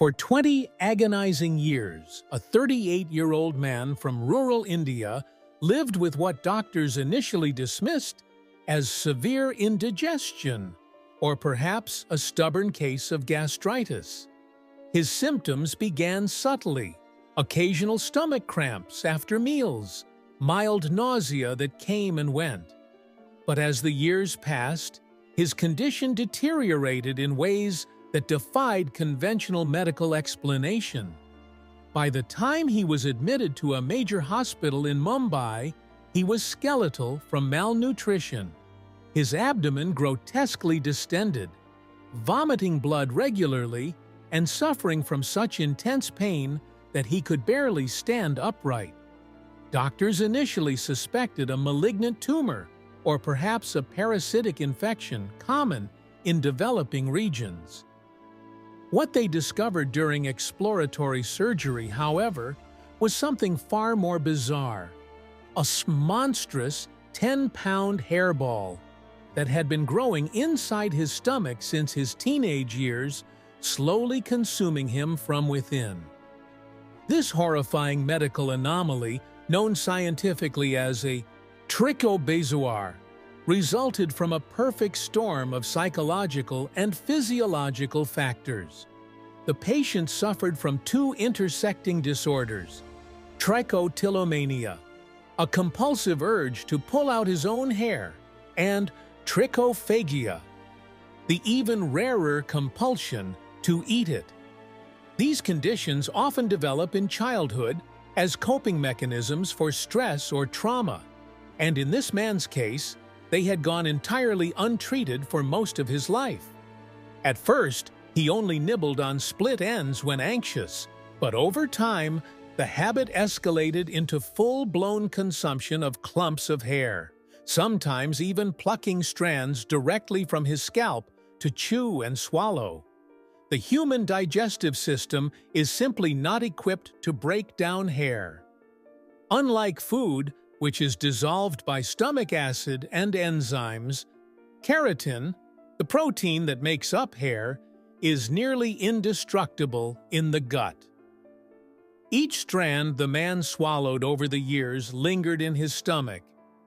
For 20 agonizing years, a 38-year-old man from rural India lived with what doctors initially dismissed as severe indigestion, or perhaps a stubborn case of gastritis. His symptoms began subtly: occasional stomach cramps after meals, mild nausea that came and went. But as the years passed, his condition deteriorated in ways that defied conventional medical explanation. By the time he was admitted to a major hospital in Mumbai, he was skeletal from malnutrition, his abdomen grotesquely distended, vomiting blood regularly, and suffering from such intense pain that he could barely stand upright. Doctors initially suspected a malignant tumor or perhaps a parasitic infection common in developing regions. What they discovered during exploratory surgery, however, was something far more bizarre: a monstrous 10-pound hairball that had been growing inside his stomach since his teenage years, slowly consuming him from within. This horrifying medical anomaly, known scientifically as a Trichobezoar, resulted from a perfect storm of psychological and physiological factors. The patient suffered from two intersecting disorders: trichotillomania, a compulsive urge to pull out his own hair, and trichophagia, the even rarer compulsion to eat it. These conditions often develop in childhood as coping mechanisms for stress or trauma, and in this man's case, they had gone entirely untreated for most of his life. At first, he only nibbled on split ends when anxious, but over time, the habit escalated into full-blown consumption of clumps of hair, sometimes even plucking strands directly from his scalp to chew and swallow. The human digestive system is simply not equipped to break down hair. Unlike food, which is dissolved by stomach acid and enzymes, keratin, the protein that makes up hair, is nearly indestructible in the gut. Each strand the man swallowed over the years lingered in his stomach,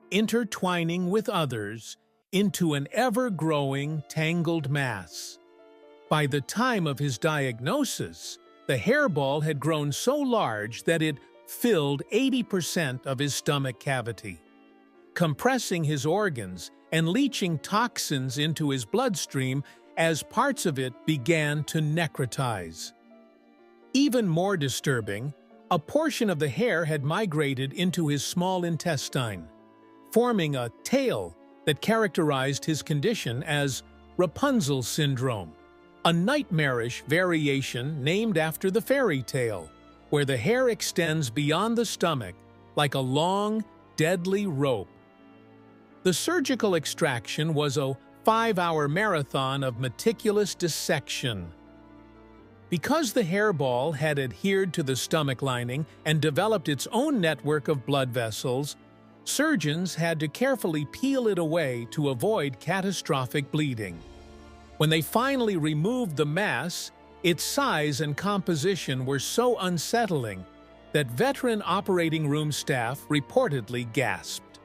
intertwining with others into an ever-growing, tangled mass. By the time of his diagnosis, the hairball had grown so large that it filled 80% of his stomach cavity, compressing his organs and leaching toxins into his bloodstream as parts of it began to necrotize. Even more disturbing, a portion of the hair had migrated into his small intestine, forming a tail that characterized his condition as Rapunzel Syndrome, a nightmarish variation named after the fairy tale, where the hair extends beyond the stomach like a long, deadly rope. The surgical extraction was a 5-hour marathon of meticulous dissection. Because the hairball had adhered to the stomach lining and developed its own network of blood vessels, surgeons had to carefully peel it away to avoid catastrophic bleeding. When they finally removed the mass, its size and composition were so unsettling that veteran operating room staff reportedly gasped.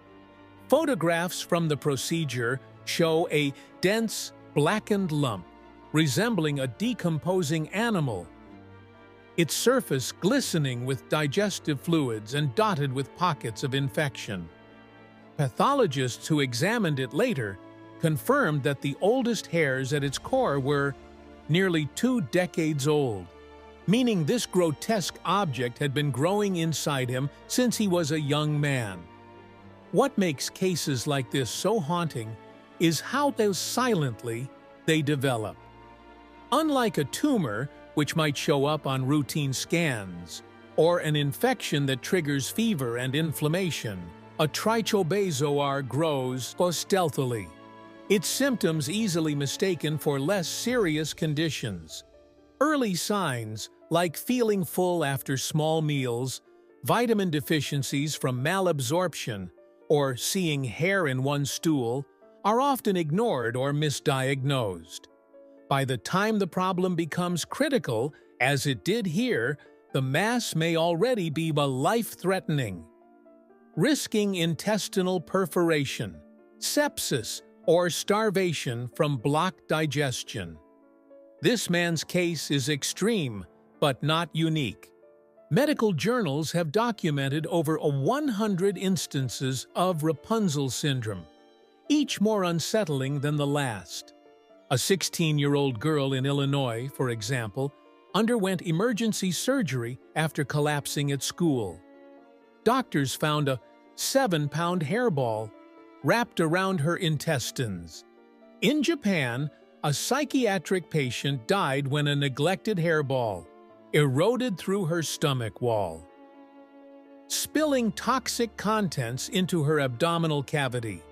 Photographs from the procedure show a dense, blackened lump resembling a decomposing animal, its surface glistening with digestive fluids and dotted with pockets of infection. Pathologists who examined it later confirmed that the oldest hairs at its core were nearly 2 decades old, meaning this grotesque object had been growing inside him since he was a young man. What makes cases like this so haunting is how silently they develop. Unlike a tumor, which might show up on routine scans, or an infection that triggers fever and inflammation, a trichobezoar grows stealthily, its symptoms easily mistaken for less serious conditions. Early signs, like feeling full after small meals, vitamin deficiencies from malabsorption, or seeing hair in one's stool, are often ignored or misdiagnosed. By the time the problem becomes critical As it did here, the mass may already be life-threatening, risking intestinal perforation, sepsis, or starvation from blocked digestion. This man's case is extreme, but not unique. Medical journals have documented over 100 instances of Rapunzel syndrome, each more unsettling than the last. A 16-year-old girl in Illinois, for example, underwent emergency surgery after collapsing at school. Doctors found a 7-pound hairball wrapped around her intestines. In Japan, a psychiatric patient died when a neglected hairball eroded through her stomach wall, spilling toxic contents into her abdominal cavity.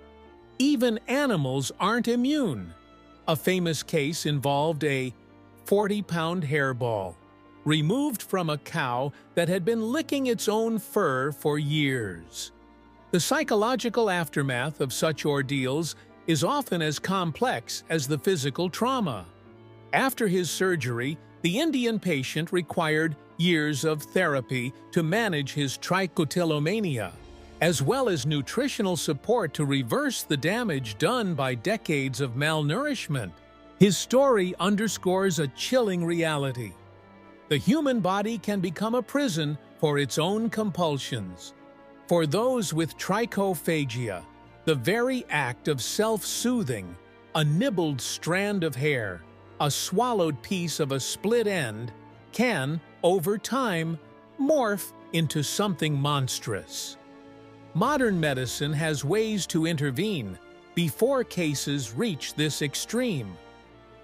Even animals aren't immune. A famous case involved a 40-pound hairball removed from a cow that had been licking its own fur for years. The psychological aftermath of such ordeals is often as complex as the physical trauma. After his surgery, the Indian patient required years of therapy to manage his trichotillomania, as well as nutritional support to reverse the damage done by decades of malnourishment. His story underscores a chilling reality. The human body can become a prison for its own compulsions. For those with trichophagia, the very act of self-soothing, a nibbled strand of hair, a swallowed piece of a split end, can, over time, morph into something monstrous. Modern medicine has ways to intervene before cases reach this extreme.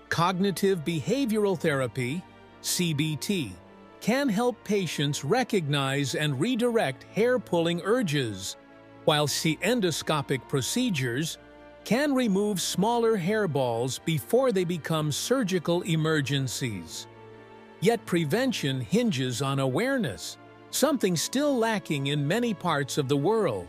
Cognitive behavioral therapy, CBT, can help patients recognize and redirect hair-pulling urges, while endoscopic procedures can remove smaller hairballs before they become surgical emergencies. Yet prevention hinges on awareness, something still lacking in many parts of the world.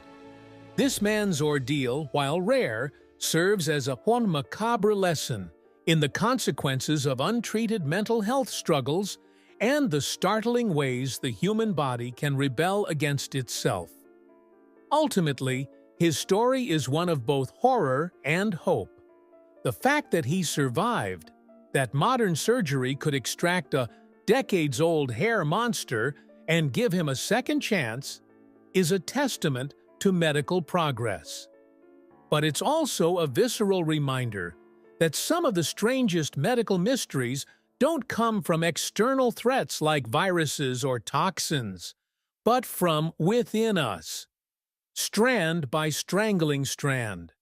This man's ordeal, while rare, serves as a macabre lesson in the consequences of untreated mental health struggles and the startling ways the human body can rebel against itself. Ultimately, his story is one of both horror and hope. The fact that he survived, that modern surgery could extract a decades-old hair monster and give him a second chance, is a testament to medical progress. But it's also a visceral reminder that some of the strangest medical mysteries don't come from external threats like viruses or toxins, but from within us, strand by strangling strand.